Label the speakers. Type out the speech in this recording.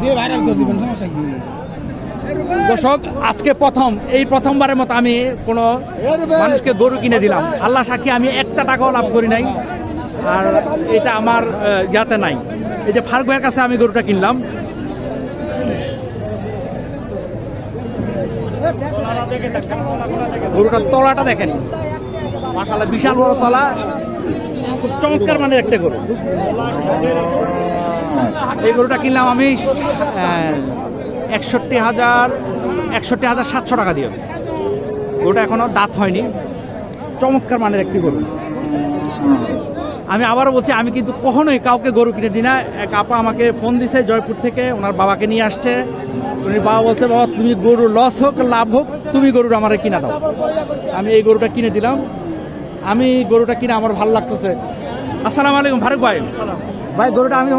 Speaker 1: দিয়ে ভাইরাল করে দিবেন, সমস্যা কি?
Speaker 2: দর্শক, আজকে প্রথমবারের মতো আমি কোনো মানুষকে গরু কিনে দিলাম। আল্লাহ সাক্ষী, আমি একটা টাকাও লাভ করি নাই, আর এটা আমার যাতে নাই। এই যে ফারুক ভাইয়ের কাছে আমি গরুটা কিনলাম। গরুটার তলাটা দেখেন, মাশাআল্লাহ বিশাল বড় তলা, খুব চমৎকার মানের একটা গরু। এই গরুটা কিনলাম আমি 61,700 টাকা দিয়ে। গরুটা এখনো দাঁত হয়নি, চমৎকার মানের একটি গরু। আমি আবারও বলছি, আমি কিন্তু কখনোই কাউকে গরু কিনে দিই না। এক আপা আমাকে ফোন দিছে জয়পুর থেকে, ওনার বাবাকে নিয়ে আসছে। উনি বাবা বলছে, বাবা তুমি গরু লস হোক লাভ হোক, তুমি গরুটা আমার কিনা দাও। আমি এই গরুটা কিনে দিলাম। আমি গরুটা কিনে আমার ভালো লাগতেছে। আসসালামু আলাইকুম ফারুক ভাই। ভাই গরুটা আমি